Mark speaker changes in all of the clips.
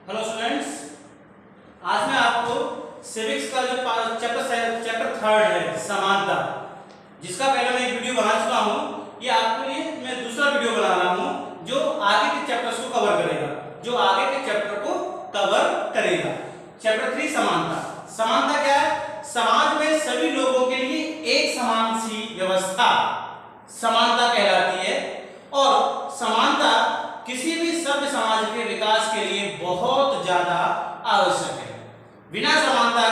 Speaker 1: Hello students, आज मैं आपको सिविक्स का जो चैप्टर थर्ड है समानता, जिसका पहले मैं एक वीडियो बना चुका हूँ। ये आपके लिए मैं दूसरा वीडियो बना रहा हूँ जो आगे के चैप्टर्स को कवर करेगा, चैप्टर 3 समानता। समानता क्या है? समाज में सभी लोगों के लिए एक समान सी व्यवस्था समानता कहलाती है। और समानता किसी भी सभ्य समाज के विकास के लिए बहुत ज्यादा आवश्यक है। बिना समानता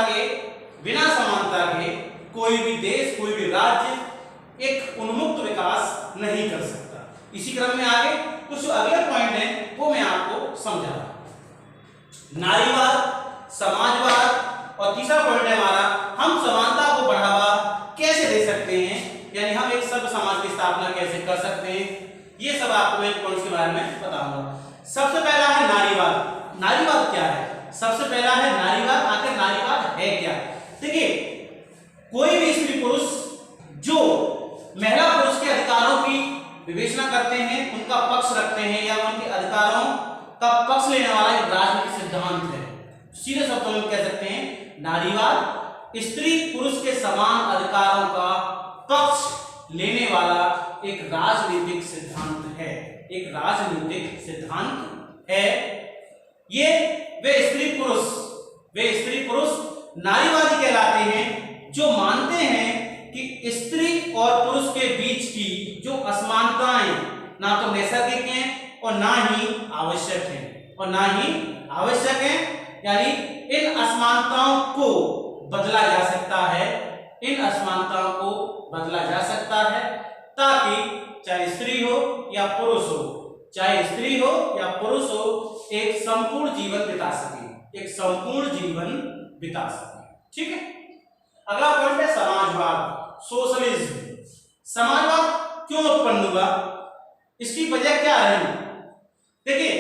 Speaker 1: के कोई भी देश, कोई भी राज्य एक उन्मुक्त विकास नहीं कर सकता। इसी क्रम में आगे कुछ अगले पॉइंट हैं वो मैं आपको समझा रहा हूं। नारीवाद, समाजवाद और तीसरा पॉइंट है हमारा, हम समानता को बढ़ावा कैसे दे सकते हैं, यानी हम एक सभ्य समाज की स्थापना कैसे कर सकते हैं। ये सब आपको मैं पॉइंट्स के बारे में बताऊंगा। सबसे पहला है नारीवाद। नारीवाद क्या है? सबसे पहला है नारीवाद। आखिर नारीवाद है क्या? देखिए, कोई भी स्त्री पुरुष जो महिला पुरुष के अधिकारों की विवेचना करते हैं, उनका पक्ष रखते हैं या उनके अधिकारों का पक्ष लेने वाला एक राजनीतिक सिद्धांत है। सीधे शब्दों में कह सकते हैं नारीवाद स्त्री पुरुष के समान अधिकारों का पक्ष लेने वाला एक राजनीतिक सिद्धांत है। एक राजनीतिक सिद्धांत है। ये वे स्त्री पुरुष नारीवादी कहलाते हैं जो मानते हैं कि स्त्री और पुरुष के बीच की जो असमानताएं ना तो नैसर्गिक हैं और ना ही आवश्यक हैं, यानी इन असमानताओं को बदला जा सकता है ताकि चाहे स्त्री हो या पुरुष हो एक संपूर्ण जीवन बिता सके। ठीक है। अगला पॉइंट है समाजवाद, सोशलिज्म। समाजवाद क्यों उत्पन्न हुआ, इसकी वजह क्या रही? देखिए,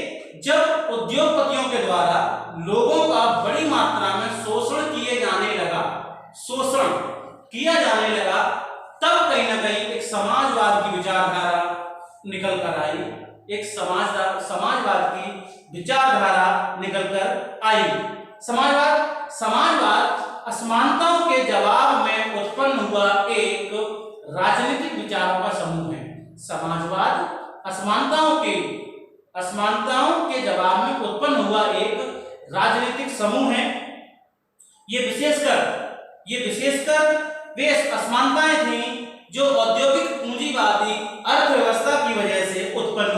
Speaker 1: जब उद्योगपतियों के द्वारा लोगों का बड़ी मात्रा में शोषण किया जाने लगा, तब कहीं ना कहीं एक समाजवाद की विचारधारा निकल कर आई। समाजवाद असमानताओं के जवाब में उत्पन्न हुआ एक राजनीतिक विचारों का समूह है। समाजवाद असमानताओं के जवाब में उत्पन्न हुआ एक राजनीतिक समूह है। ये विशेषकर वे असमानताएं थी जो औद्योगिक पूंजीवादी अर्थव्यवस्था की वजह से उत्पन्न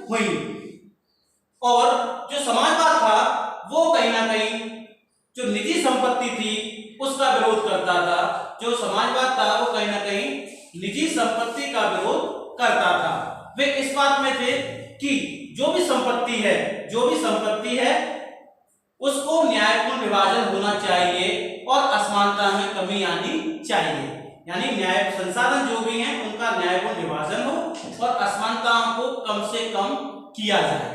Speaker 1: हुई। और जो समाजवाद था वो कहीं ना कहीं जो निजी संपत्ति थी उसका विरोध करता था। निजी संपत्ति का विरोध करता था। वे इस बात में थे कि जो भी संपत्ति है उसको न्यायपूर्ण विभाजन होना चाहिए और असमानता में कमी आनी चाहिए, यानी न्याय संसाधन जो भी हैं उनका न्यायपूर्ण विभाजन हो और असमानताओं को कम से कम किया जाए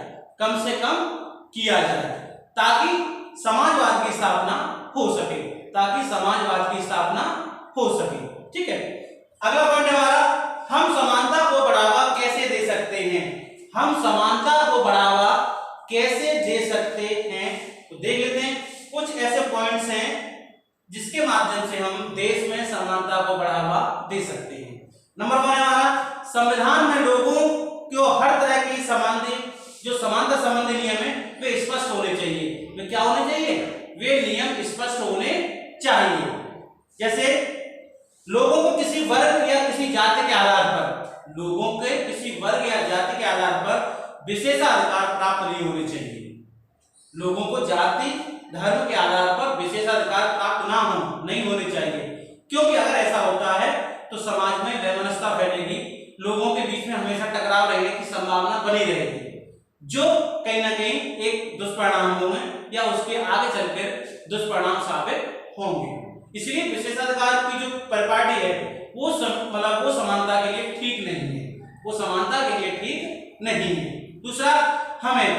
Speaker 1: ताकि समाजवाद की स्थापना हो सके। ठीक है। अगला पॉइंट हमारा, हम समानता को बढ़ावा कैसे दे सकते हैं। तो देख लेते हैं, कुछ ऐसे पॉइंट्स हैं जिसके माध्यम से हम देश में समानता को बढ़ावा दे सकते हैं। नंबर 1 है हमारा, संविधान में लोगों को हर तरह की समानता संबंधी नियम है वे स्पष्ट होने चाहिए। वे क्या होने चाहिए? वे नियम स्पष्ट होने चाहिए। जैसे लोगों को किसी वर्ग या किसी जाति के आधार पर विशेषाधिकार प्राप्त नहीं होने चाहिए। लोगों को जाति धर्म के आधार पर विशेषाधिकार प्राप्त नहीं होने चाहिए, क्योंकि अगर ऐसा होता है तो समाज में वैमनस्यता फैलेगी, लोगों के बीच में हमेशा टकराव रहने की संभावना बनी रहेगी, जो कहीं ना कहीं एक दुष्परिणाम होंगे या उसके आगे चलकर दुष्परिणाम साबित होंगे। इसलिए विशेषाधिकार की जो परिपाटी है वो समानता के लिए ठीक नहीं है। दूसरा, हमें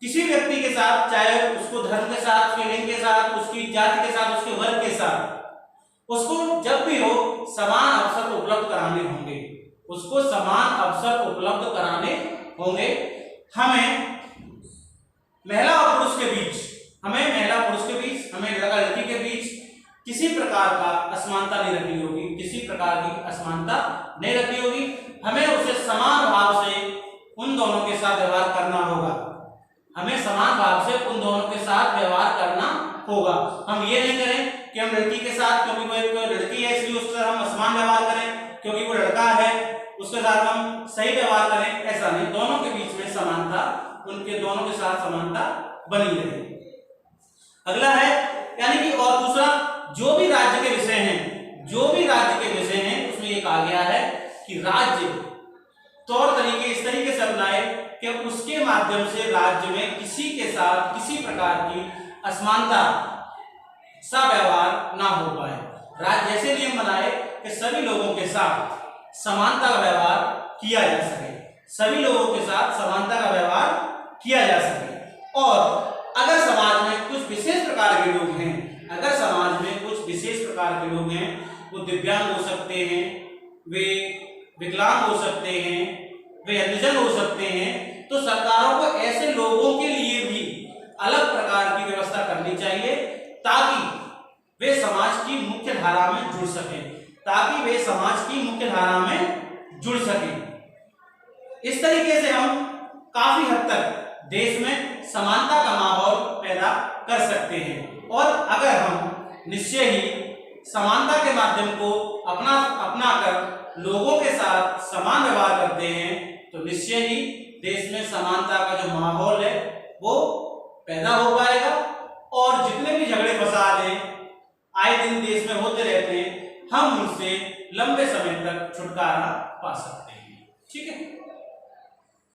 Speaker 1: किसी व्यक्ति के साथ, चाहे उसको धर्म के साथ, उसके लिंग के साथ, उसकी जाति के साथ, उसके वर्ग के साथ, उसको जब भी हो समान अवसर उपलब्ध कराने होंगे। उसको समान अवसर उपलब्ध कराने होंगे। हमें महिला और पुरुष के बीच, हमें लड़का लड़की के बीच किसी प्रकार का असमानता नहीं रखनी होगी, किसी प्रकार की असमानता नहीं रखनी होगी। हमें उसे समान भाव से उन दोनों के साथ व्यवहार करना होगा, हमें समान भाव से उन दोनों के साथ व्यवहार करना होगा। हम ये नहीं करें कि हम लड़की के साथ, क्योंकि वो एक लड़की है इसलिए उसके साथ हम असमान व्यवहार करें, क्योंकि वो लड़का है उसके साथ हम सही व्यवहार करें, ऐसा नहीं। दोनों के बीच में समानता, उनके दोनों के साथ समानता बनी रहे। अगला है यानी कि, और दूसरा, जो भी राज्य के विषय हैं उसमें ये कहा गया है कि राज्य तौर तरीके इस तरीके से अपनाए कि उसके माध्यम से राज्य में किसी के साथ किसी प्रकार की असमानता सा व्यवहार ना हो पाए। राज्य ऐसे नियम बनाए कि सभी लोगों के साथ समानता का व्यवहार किया जा सके, सभी लोगों के साथ समानता का व्यवहार किया जा सके। और अगर समाज में कुछ विशेष प्रकार के लोग हैं, वो दिव्यांग हो सकते हैं, वे विकलांग हो सकते हैं, वे अंधजन हो सकते हैं, तो सरकारों को ऐसे लोगों के लिए भी अलग प्रकार की व्यवस्था करनी चाहिए ताकि वे समाज की मुख्य धारा में जुड़ सकें, इस तरीके से हम काफी हद तक देश में समानता का माहौल पैदा कर सकते हैं। और अगर हम निश्चय ही समानता के माध्यम को अपनाकर लोगों के साथ समान व्यवहार करते हैं तो निश्चय ही देश में समानता का जो माहौल है वो पैदा हो पाएगा। और जितने भी झगड़े फसाद हैं आए दिन देश में होते रहते हैं, हम उनसे लंबे समय तक छुटकारा पा सकते हैं। ठीक है।